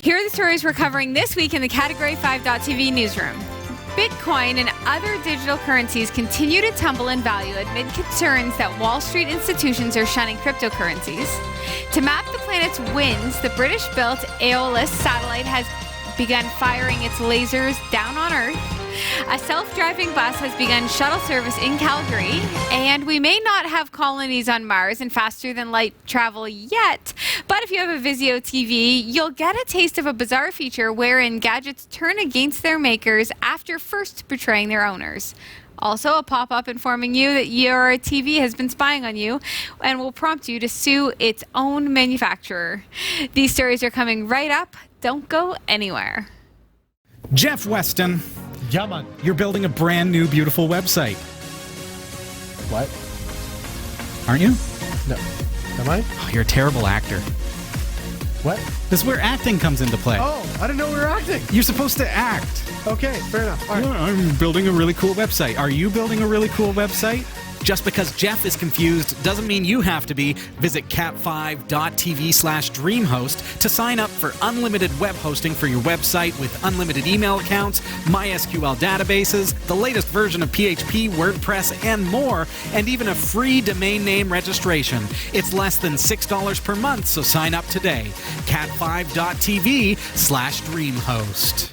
Here are the stories we're covering this week in the Category 5.tv newsroom. Bitcoin and other digital currencies continue to tumble in value amid concerns that Wall Street institutions are shunning cryptocurrencies. To map the planet's winds, the British-built Aeolus satellite has begun firing its lasers down on Earth. A self-driving bus has begun shuttle service in Calgary, and we may not have colonies on Mars and faster-than-light travel yet, but if you have a Vizio TV, you'll get a taste of a bizarre feature wherein gadgets turn against their makers after first betraying their owners. Also, a pop-up informing you that your TV has been spying on you and will prompt you to sue its own manufacturer. These stories are coming right up. Don't go anywhere. Jeff Weston. Yeah, man. You're building a brand new, beautiful website. What? Aren't you? No. Am I? Oh, you're a terrible actor. What? This is where acting comes into play. Oh, I didn't know we were acting. You're supposed to act. Okay, fair enough. All right. Yeah, I'm building a really cool website. Are you building a really cool website? Just because Jeff is confused doesn't mean you have to be. Visit cat5.tv/dreamhost to sign up for unlimited web hosting for your website with unlimited email accounts, MySQL databases, the latest version of PHP, WordPress, and more, and even a free domain name registration. It's less than $6 per month, so sign up today. cat5.tv/dreamhost.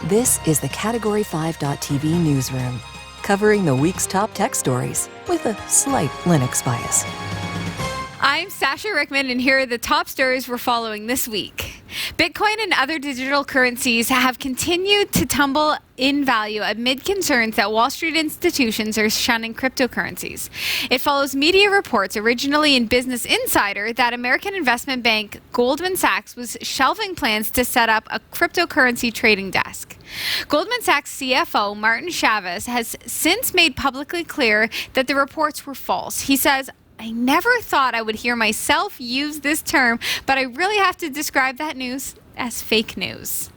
This is the Category 5.tv newsroom, covering the week's top tech stories with a slight Linux bias. I'm Sasha Rickman, and here are the top stories we're following this week. Bitcoin and other digital currencies have continued to tumble in value amid concerns that Wall Street institutions are shunning cryptocurrencies. It follows media reports originally in Business Insider that American investment bank Goldman Sachs was shelving plans to set up a cryptocurrency trading desk. Goldman Sachs CFO Martin Chavez has since made publicly clear that the reports were false. He says, "I never thought I would hear myself use this term, but I really have to describe that news as fake news."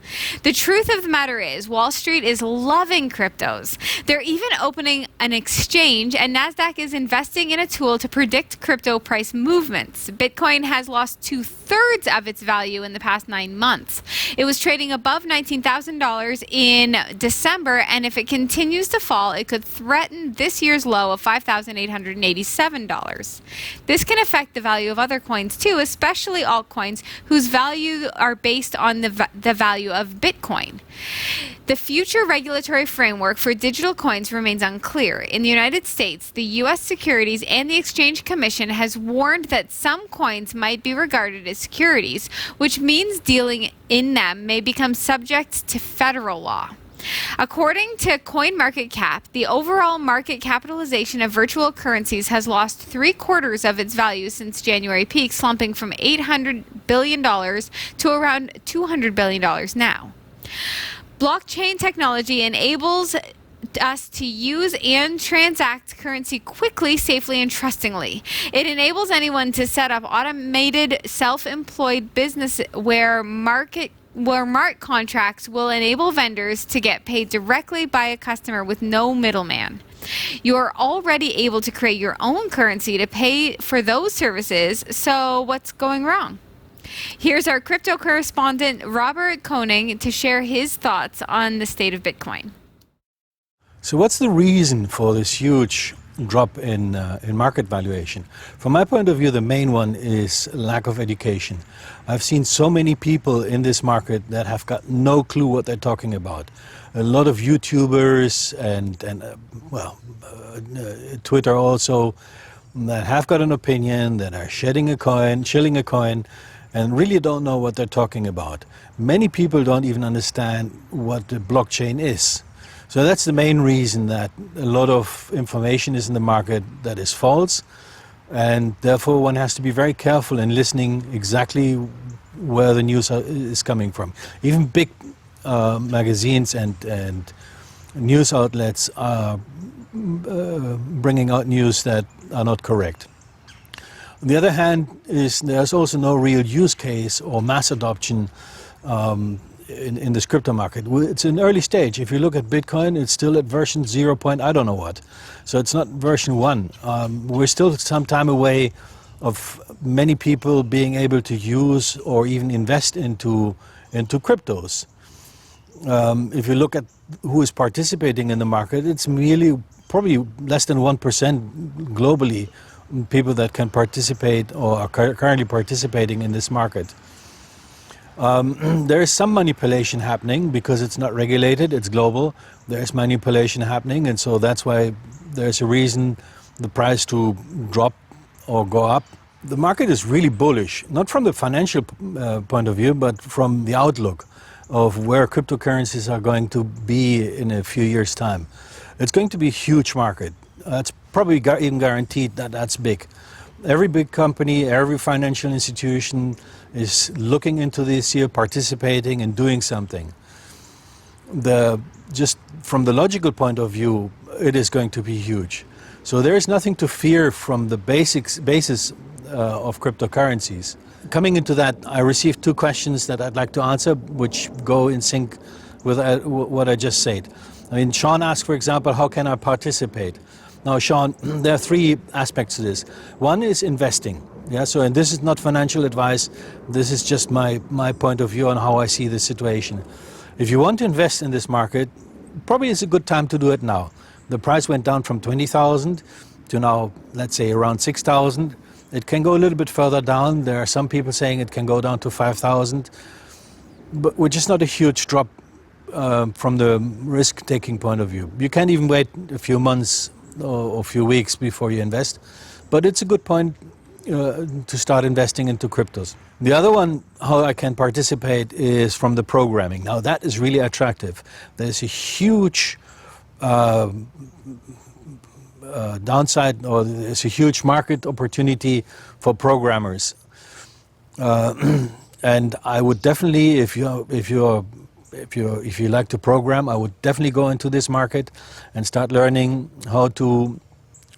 The truth of the matter is, Wall Street is loving cryptos. They're even opening an exchange, and NASDAQ is investing in a tool to predict crypto price movements. Bitcoin has lost 2/3 of its value in the past 9 months. It was trading above $19,000 in December, and if it continues to fall, it could threaten this year's low of $5,887. This can affect the value of other coins too, especially altcoins whose value are based on the value of Bitcoin. The future regulatory framework for digital coins remains unclear. In the United States, the U.S. Securities and the Exchange Commission has warned that some coins might be regarded as securities, which means dealing in them may become subject to federal law. According to CoinMarketCap, the overall market capitalization of virtual currencies has lost 3/4 of its value since January peak, slumping from $800 billion to around $200 billion now. Blockchain technology enables us to use and transact currency quickly, safely, and trustingly. It enables anyone to set up automated self-employed business where smart contracts will enable vendors to get paid directly by a customer with no middleman. You are already able to create your own currency to pay for those services, so what's going wrong? Here's our crypto correspondent, Robert Koning, to share his thoughts on the state of Bitcoin. So what's the reason for this huge drop in market valuation? From my point of view, the main one is lack of education. I've seen so many people in this market that have got no clue what they're talking about. A lot of YouTubers and Twitter also that have got an opinion, that are shilling a coin, and really don't know what they're talking about. Many people don't even understand what the blockchain is. So that's the main reason that a lot of information is in the market that is false, and therefore one has to be very careful in listening exactly where the news is coming from. Even big magazines and news outlets are bringing out news that are not correct. On the other hand, there's also no real use case or mass adoption in this crypto market. It's an early stage. If you look at Bitcoin, it's still at version 0. I don't know what. So it's not version 1. We're still some time away of many people being able to use or even invest into cryptos. If you look at who is participating in the market, it's really probably less than 1% globally people that can participate or are currently participating in this market. There is some manipulation happening because it's not regulated, it's global. There's manipulation happening, and so that's why there's a reason the price to drop or go up. The market is really bullish, not from the financial point of view, but from the outlook of where cryptocurrencies are going to be in a few years' time. It's going to be a huge market. It's probably even guaranteed that that's big. Every big company, every financial institution is looking into this here, participating and doing something. Just from the logical point of view, it is going to be huge. So there is nothing to fear from the basis of cryptocurrencies. Coming into that, I received two questions that I'd like to answer, which go in sync with what I just said. I mean, Sean asked, for example, how can I participate? Now, Sean, there are three aspects to this. One is investing. Yeah, so, and this is not financial advice. This is just my point of view on how I see the situation. If you want to invest in this market, probably it's a good time to do it now. The price went down from 20,000 to now, let's say, around 6,000. It can go a little bit further down. There are some people saying it can go down to 5,000, but which is not a huge drop from the risk-taking point of view. You can even wait a few months or a few weeks before you invest, but it's a good point to start investing into cryptos. The other one, how I can participate, is from the programming. Now that is really attractive. There's a huge downside, or there's a huge market opportunity for programmers, and I would definitely, if you like to program, I would definitely go into this market and start learning how to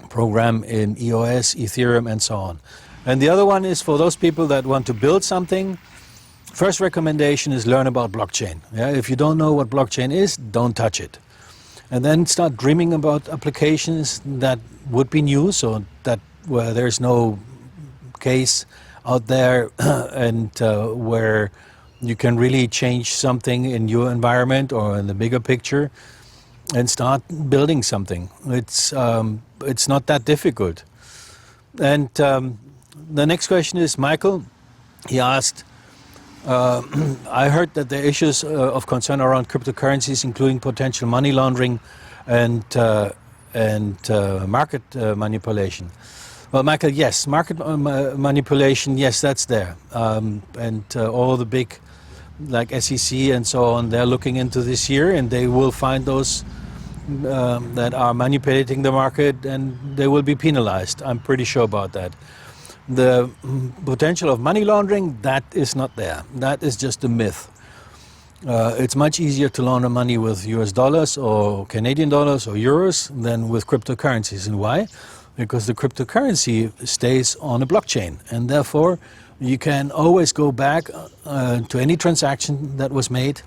program in EOS, Ethereum, and so on. And the other one is for those people that want to build something. First recommendation is learn about blockchain. Yeah, if you don't know what blockchain is, don't touch it. And then start dreaming about applications that would be new, so that where there's no case out there and where you can really change something in your environment or in the bigger picture and start building something. It's not that difficult. And the next question is Michael. He asked, I heard that there are issues of concern around cryptocurrencies, including potential money laundering and market manipulation. Well, Michael, yes, market manipulation, yes, that's there. And all the big, like SEC and so on, they're looking into this year, and they will find those that are manipulating the market, and they will be penalized. I'm pretty sure about that. The potential of money laundering, that is not there. That is just a myth. It's much easier to launder money with US dollars or Canadian dollars or euros than with cryptocurrencies. And why? Because the cryptocurrency stays on a blockchain, and therefore you can always go back to any transaction that was made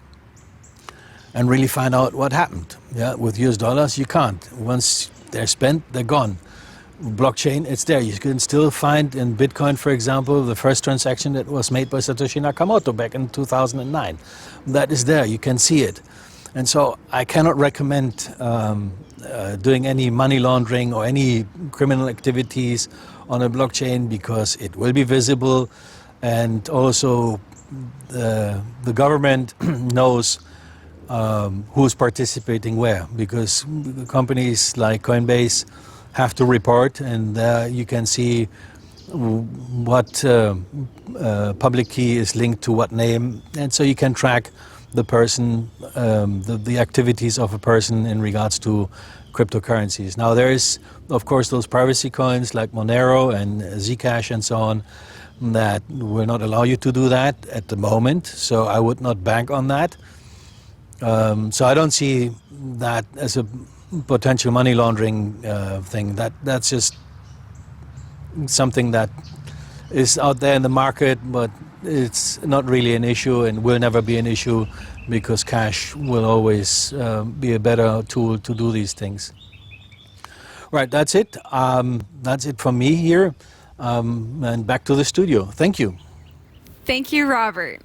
and really find out what happened. Yeah, with US dollars you can't. Once they're spent, they're gone. Blockchain, it's there. You can still find in Bitcoin, for example, the first transaction that was made by Satoshi Nakamoto back in 2009. That is there. You can see it. And so I cannot recommend doing any money laundering or any criminal activities on a blockchain, because it will be visible, and also the government knows who's participating where, because companies like Coinbase have to report, and you can see what public key is linked to what name, and so you can track the person, the activities of a person in regards to cryptocurrencies. Now there is, of course, those privacy coins like Monero and Zcash and so on that will not allow you to do that at the moment, so I would not bank on that. So I don't see that as a potential money laundering thing. That's just something that is out there in the market, but it's not really an issue and will never be an issue, because cash will always be a better tool to do these things. Right, that's it. That's it from me here. And back to the studio. Thank you. Thank you, Robert.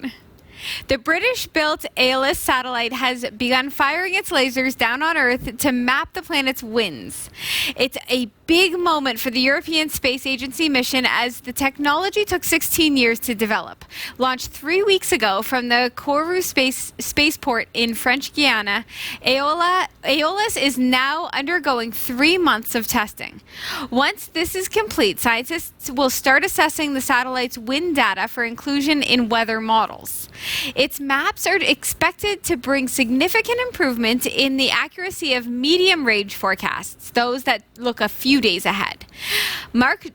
The British-built Aeolus satellite has begun firing its lasers down on Earth to map the planet's winds. It's a big moment for the European Space Agency mission, as the technology took 16 years to develop. Launched 3 weeks ago from the Kourou spaceport in French Guiana, Aeolus is now undergoing 3 months of testing. Once this is complete, scientists will start assessing the satellite's wind data for inclusion in weather models. Its maps are expected to bring significant improvement in the accuracy of medium-range forecasts, those that look a few days ahead.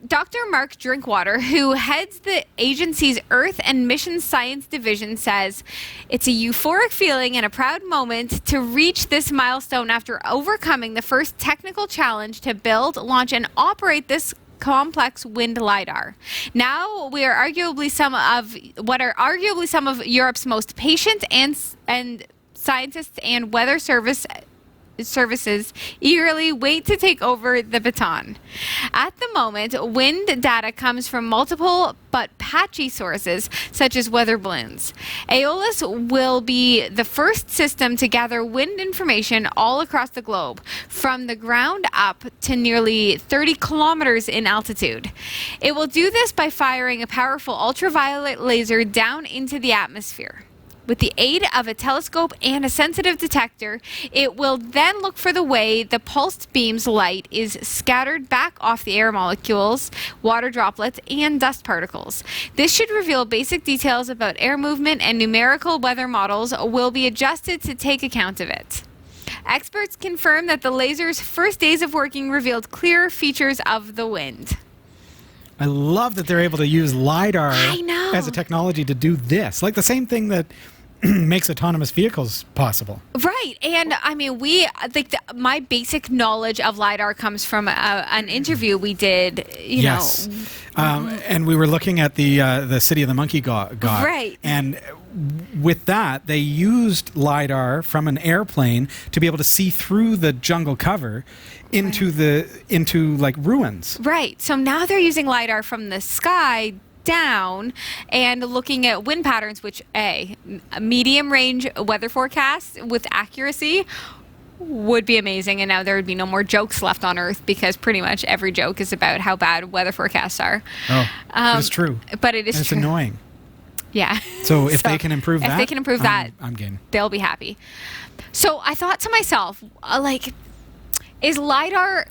Dr. Mark Drinkwater, who heads the agency's Earth and Mission Science Division, says, "It's a euphoric feeling and a proud moment to reach this milestone after overcoming the first technical challenge to build, launch, and operate this complex wind LiDAR. Now we are arguably some of Europe's most patient and scientists and weather services eagerly wait to take over the baton. At the moment, wind data comes from multiple but patchy sources, such as weather balloons. Aeolus will be the first system to gather wind information all across the globe, from the ground up to nearly 30 kilometers in altitude. It will do this by firing a powerful ultraviolet laser down into the atmosphere. With the aid of a telescope and a sensitive detector, it will then look for the way the pulsed beam's light is scattered back off the air molecules, water droplets, and dust particles. This should reveal basic details about air movement, and numerical weather models will be adjusted to take account of it. Experts confirm that the laser's first days of working revealed clear features of the wind." I love that they're able to use LiDAR as a technology to do this. Like the same thing that makes autonomous vehicles possible. Right. And I mean, my basic knowledge of LiDAR comes from an interview we did, you know. And we were looking at the City of the Monkey God. Right. And with that, they used LiDAR from an airplane to be able to see through the jungle cover into like ruins. Right. So now they're using LiDAR from the sky down and looking at wind patterns, which a medium range weather forecast with accuracy would be amazing. And now there would be no more jokes left on Earth, because pretty much every joke is about how bad weather forecasts are. It's true. But it is and it's true. annoying. Yeah. So if they can improve that, if they can improve that, I'm game. They'll be happy. So I thought to myself, is LiDAR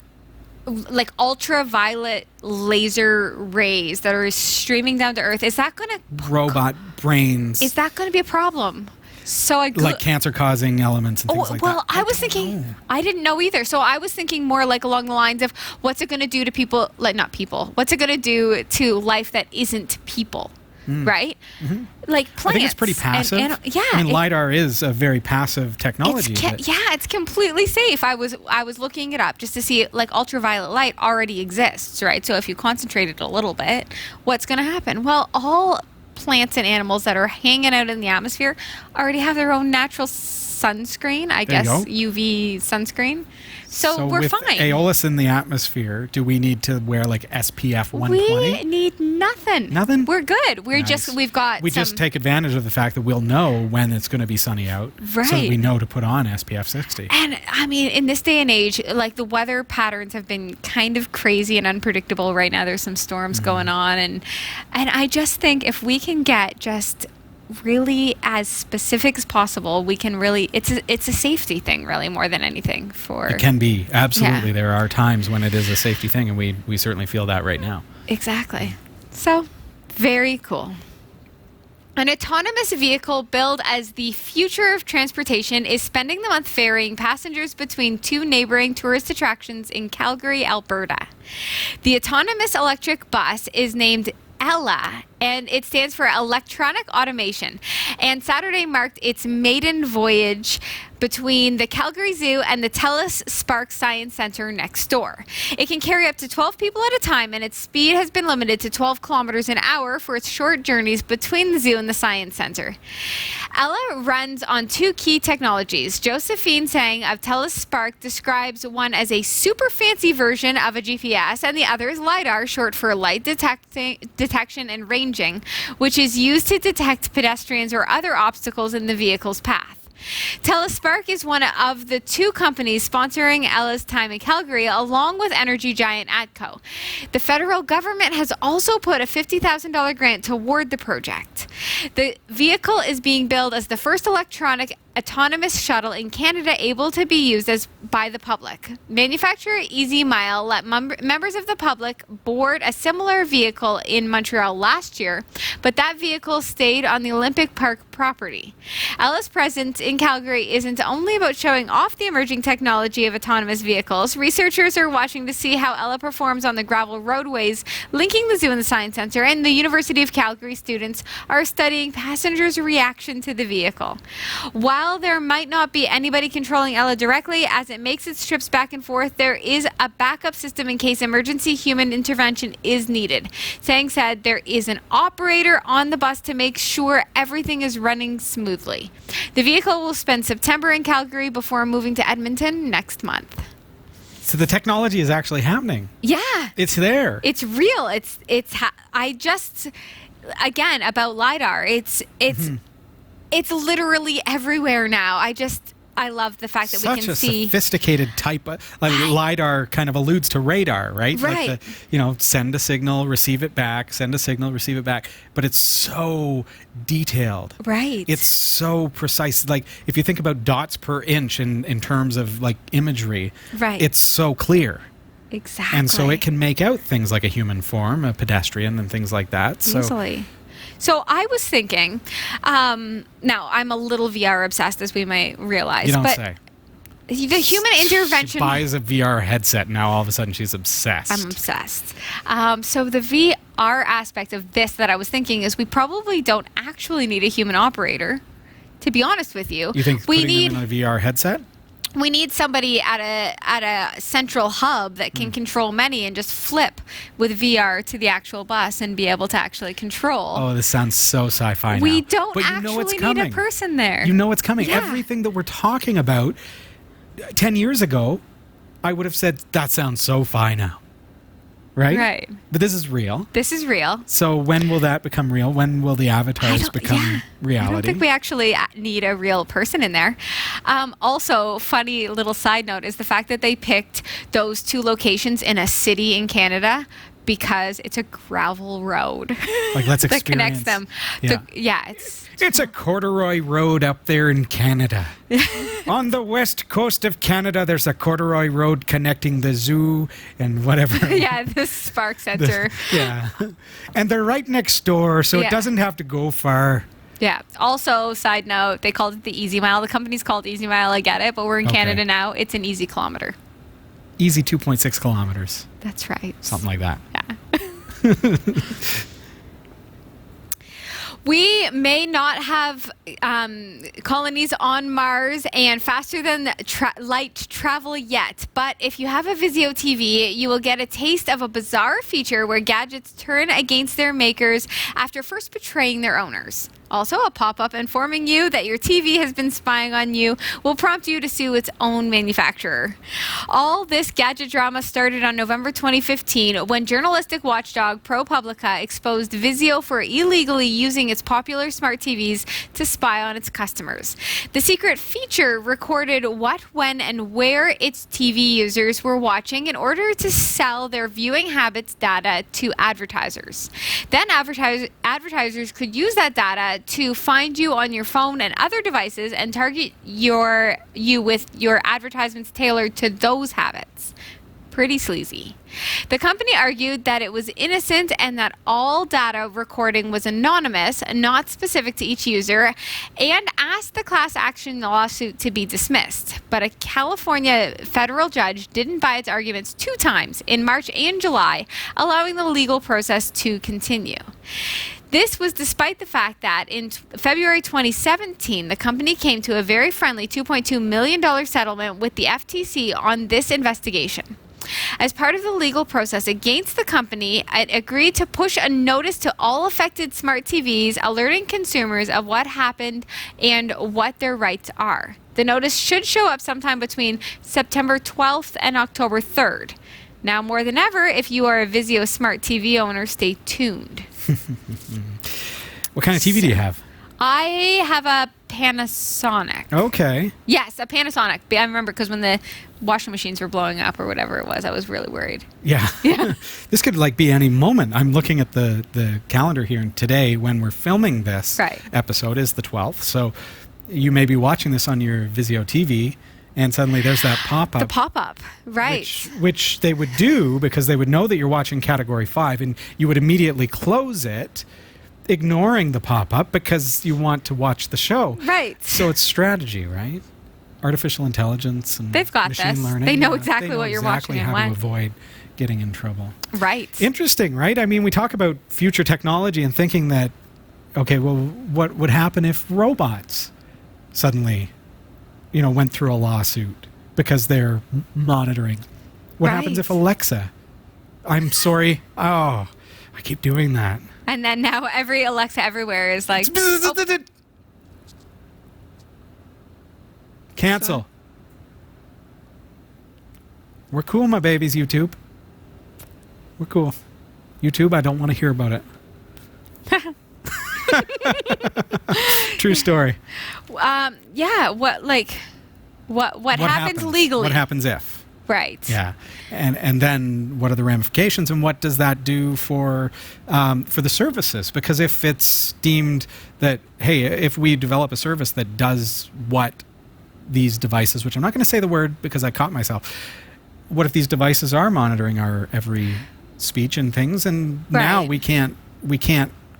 like ultraviolet laser rays that are streaming down to Earth? Is that going to robot brains? Is that going to be a problem? So like cancer-causing elements and things like that. Well, I was thinking, I didn't know either. So I was thinking more like along the lines of, what's it going to do to people? Like, not people. What's it going to do to life that isn't people? Right? Mm-hmm. Like plants. I think it's pretty passive. I mean, LiDAR is a very passive technology. It's completely safe. I was looking it up just to see, like, ultraviolet light already exists, right? So if you concentrate it a little bit, what's going to happen? Well, all plants and animals that are hanging out in the atmosphere already have their own natural sunscreen, I guess, UV sunscreen. So we're with fine. Aeolus in the atmosphere, do we need to wear like SPF 120? We need nothing. Nothing? We're good. We're nice. We just take advantage of the fact that we'll know when it's going to be sunny out. Right. So that we know to put on SPF 60. And I mean, in this day and age, like, the weather patterns have been kind of crazy and unpredictable right now. There's some storms going on. And I just think if we can get just really as specific as possible, we can really, it's a safety thing, really, more than anything. It can be, absolutely. There are times when it is a safety thing, and we certainly feel that right now. Exactly. So very cool. An autonomous vehicle billed as the future of transportation is spending the month ferrying passengers between 2 neighboring tourist attractions in Calgary, Alberta. The autonomous electric bus is named Ella, and it stands for Electronic Automation. And Saturday marked its maiden voyage between the Calgary Zoo and the TELUS Spark Science Center next door. It can carry up to 12 people at a time, and its speed has been limited to 12 kilometers an hour for its short journeys between the zoo and the Science Center. Ella runs on two key technologies. Josephine Sang of TELUS Spark describes one as a super fancy version of a GPS, and the other is LiDAR, short for light detection and ranging, which is used to detect pedestrians or other obstacles in the vehicle's path. TELUS Spark is one of the two companies sponsoring Ella's time in Calgary, along with energy giant ATCO. The federal government has also put a $50,000 grant toward the project. The vehicle is being billed as the first electronic autonomous shuttle in Canada able to be used by the public. Manufacturer Easy Mile let members of the public board a similar vehicle in Montreal last year, but that vehicle stayed on the Olympic Park property. Ella's presence in Calgary isn't only about showing off the emerging technology of autonomous vehicles. Researchers are watching to see how Ella performs on the gravel roadways linking the zoo and the Science Center, and the University of Calgary students are studying passengers' reaction to the vehicle. While there might not be anybody controlling Ella directly as it makes its trips back and forth, there is a backup system in case emergency human intervention is needed. Sang said there is an operator on the bus to make sure everything is running smoothly. The vehicle will spend September in Calgary before moving to Edmonton next month. So the technology is actually happening. Yeah. It's there. It's real. Again, about LiDAR, it's literally everywhere now. I love the fact that we can see. Such a sophisticated type of, like LiDAR kind of alludes to radar, right? Right. Like the, send a signal, receive it back, send a signal, receive it back. But it's so detailed. Right. It's so precise. Like if you think about dots per inch in terms of like imagery, right, it's so clear. Exactly. And so it can make out things like a human form, a pedestrian, and things like that. Easily. So I was thinking, now I'm a little VR obsessed, as we might realize. You don't but say. The human intervention. She buys a VR headset, and now all of a sudden she's obsessed. I'm obsessed. So the VR aspect of this that I was thinking is we probably don't actually need a human operator, to be honest with you. You think putting them in a VR headset? We need somebody at a central hub that can control many and just flip with VR to the actual bus and be able to actually control. Oh, this sounds so sci-fi now. We don't but actually need a person there. You know it's coming. Yeah. Everything that we're talking about 10 years ago, I would have said, that sounds so fi now. Right? Right. But this is real. This is real. So when will that become real? When will the avatars become reality? I don't think we actually need a real person in there. Also, funny little side note is the fact that they picked those two locations in a city in Canada because it's a gravel road. Like, let's that experience. connects them. Yeah. It's a corduroy road up there in Canada. On the west coast of Canada, there's a corduroy road connecting the zoo and whatever. Yeah, the Spark Center. Yeah. And they're right next door, so it doesn't have to go far. Yeah. Also, side note, they called it the Easy Mile. The company's called Easy Mile, I get it, but we're in Canada now. It's an easy kilometer. Easy 2.6 kilometers. That's right. Something like that. Yeah. We may not have colonies on Mars and faster than light travel yet, but if you have a Vizio TV, you will get a taste of a bizarre feature where gadgets turn against their makers after first betraying their owners. Also, a pop-up informing you that your TV has been spying on you will prompt you to sue its own manufacturer. All this gadget drama started on November 2015 when journalistic watchdog ProPublica exposed Vizio for illegally using its popular smart TVs to spy on its customers. The secret feature recorded what, when, and where its TV users were watching in order to sell their viewing habits data to advertisers. Then advertisers could use that data to find you on your phone and other devices and target you with your advertisements tailored to those habits. Pretty sleazy. The company argued that it was innocent and that all data recording was anonymous, not specific to each user, and asked the class action lawsuit to be dismissed. But a California federal judge didn't buy its arguments 2 times, in March and July, allowing the legal process to continue. This was despite the fact that in February 2017, the company came to a very friendly $2.2 million settlement with the FTC on this investigation. As part of the legal process against the company, it agreed to push a notice to all affected smart TVs, alerting consumers of what happened and what their rights are. The notice should show up sometime between September 12th and October 3rd. Now more than ever, if you are a Vizio smart TV owner, stay tuned. What kind of TV do you have? I have a Panasonic. Okay. Yes, a Panasonic. I remember because when the washing machines were blowing up or whatever it was, I was really worried. Yeah. This could be any moment. I'm looking at the calendar here, and today, when we're filming this episode, is the 12th. So you may be watching this on your Vizio TV, and suddenly there's that pop-up. The pop-up, right. Which they would do because they would know that you're watching Category 5, and you would immediately close it, ignoring the pop-up because you want to watch the show. Right. So it's strategy, right? Artificial intelligence and they've got machine this. learning. They know exactly what you're watching and how when. to avoid getting in trouble. Right. Interesting, right? I mean, we talk about future technology and thinking that, okay, well, what would happen if robots suddenly, went through a lawsuit because they're monitoring? What happens if Alexa? I'm sorry. Oh, I keep doing that. And then now every Alexa everywhere is like... Cancel. We're cool, my babies, YouTube. We're cool. YouTube, I don't want to hear about it. True story. Yeah, what happens legally? What happens if? Right. Yeah. And then what are the ramifications, and what does that do for the services? Because if it's deemed that, hey, if we develop a service that does what these devices, which I'm not going to say the word because I caught myself, what if these devices are monitoring our every speech and things, and now we can't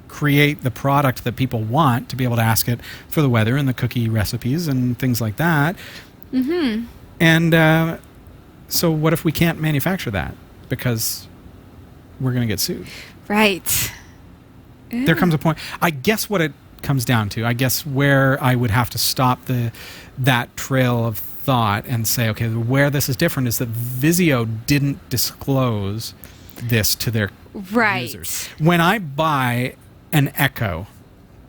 create the product that people want to be able to ask it for the weather and the cookie recipes and things like that. Mm-hmm. And so what if we can't manufacture that because we're going to get sued? Right. There comes a point. I guess what it comes down to, I guess where I would have to stop that trail of thought and say, okay, where this is different is that Vizio didn't disclose this to their users. When I buy an Echo,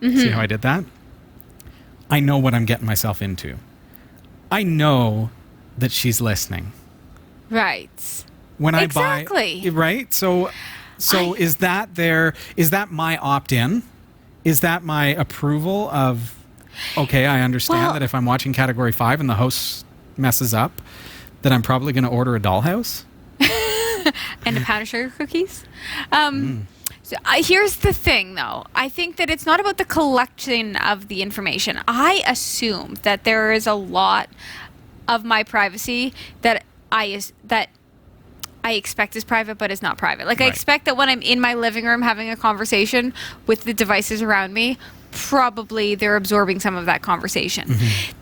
see how I did that? I know what I'm getting myself into. I know that she's listening. Right. When I buy, right? So is that my opt-in? Is that my approval of, okay, I understand that if I'm watching Category 5 and the host messes up, that I'm probably going to order a dollhouse? And a pound of sugar cookies? So here's the thing, though. I think that it's not about the collection of the information. I assume that there is a lot of my privacy that I expect is private, but is not private. Like, I expect that when I'm in my living room having a conversation with the devices around me, probably they're absorbing some of that conversation.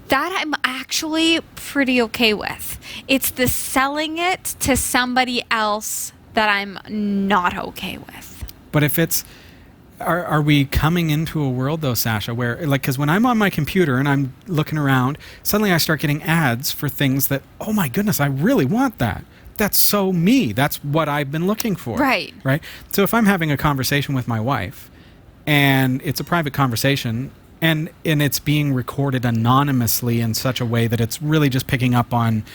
That I'm actually pretty okay with. It's the selling it to somebody else that I'm not okay with. But if it's... Are we coming into a world, though, Sasha, where, because when I'm on my computer and I'm looking around, suddenly I start getting ads for things that, oh my goodness, I really want that. That's so me. That's what I've been looking for. Right. Right? So if I'm having a conversation with my wife, and it's a private conversation, and it's being recorded anonymously in such a way that it's really just picking up on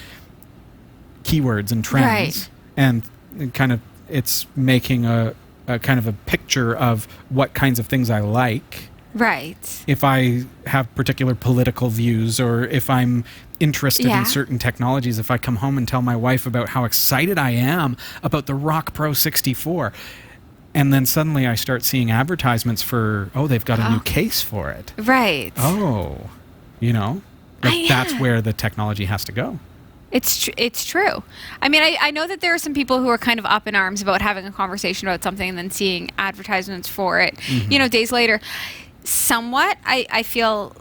keywords and trends, and kind of it's making a kind of a picture of what kinds of things I like. Right. If I have particular political views, or if I'm interested in certain technologies, if I come home and tell my wife about how excited I am about the Rock Pro 64, and then suddenly I start seeing advertisements for, they've got a new case for it. Right. That's where the technology has to go. It's true. I mean, I know that there are some people who are kind of up in arms about having a conversation about something and then seeing advertisements for it, days later. Somewhat, I feel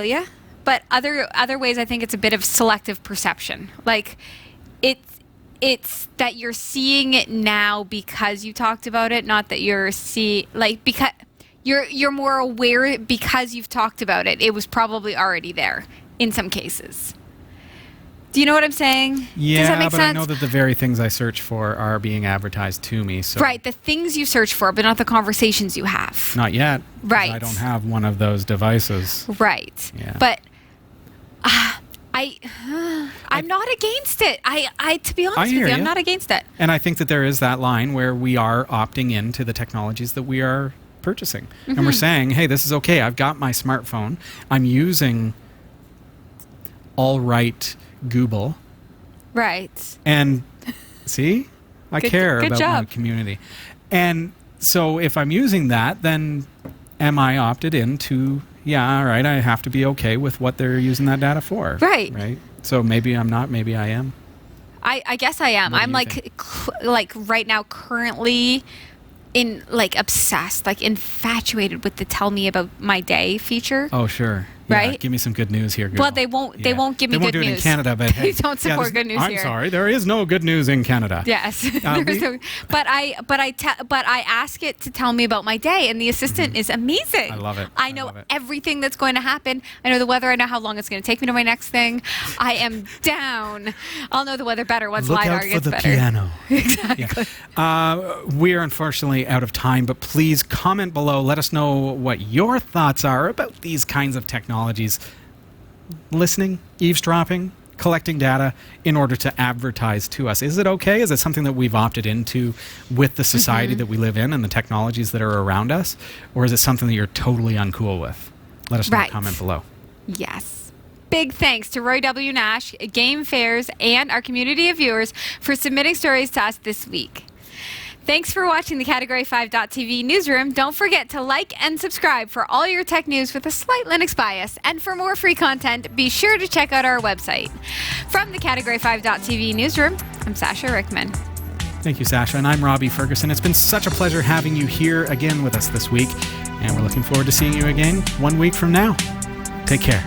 you, but other ways I think it's a bit of selective perception. Like, it's that you're seeing it now because you talked about it, not that because You're more aware because you've talked about it. It was probably already there in some cases. Do you know what I'm saying? Yeah, Does that make but sense? I know that the very things I search for are being advertised to me. So Right, the things you search for, but not the conversations you have. not yet. 'Cause Right. I don't have one of those devices. Right. Yeah. But I'm not against it. I to be honest with hear you, I'm ya. not against it. And I think that there is that line where we are opting into the technologies that we are purchasing. And Mm-hmm. we're saying, hey, this is okay. I've got my smartphone. I'm using all right Google. Right. And see, I Good- care good about my job. community. And so if I'm using that, then am I opted into, yeah, all right, I have to be okay with what they're using that data for. Right. Right. So maybe I'm not, maybe I am. I guess I am. What do I'm you like think? like right now currently in like obsessed, like infatuated with the tell me about my day feature. Oh, sure. Yeah, Right? give me some good news here, Google. Well, they won't. They won't give me They won't good do it news. in Canada, but They hey, don't support there's- good news I'm here. sorry, there is no good news in Canada. Yes, we- There's no- but I ask it to tell me about my day, and the assistant is amazing. I love it. I I know love it. everything that's going to happen. I know the weather. I know how long it's going to take me to my next thing. I am down. I'll know the weather better once Look LiDAR out for gets the better. piano. Exactly. We are unfortunately out of time, but please comment below. Let us know what your thoughts are about these kinds of technologies. Listening, eavesdropping, collecting data in order to advertise to us. Is it okay? Is it something that we've opted into with the society that we live in and the technologies that are around us? Or is it something that you're totally uncool with? Let us know. Right. Comment below. Yes. Big thanks to Roy W. Nash, Game Fairs, and our community of viewers for submitting stories to us this week. Thanks for watching the Category 5.tv newsroom. Don't forget to like and subscribe for all your tech news with a slight Linux bias. And for more free content, be sure to check out our website. From the Category 5.tv newsroom, I'm Sasha Rickman. Thank you, Sasha. And I'm Robbie Ferguson. It's been such a pleasure having you here again with us this week. And we're looking forward to seeing you again 1 week from now. Take care.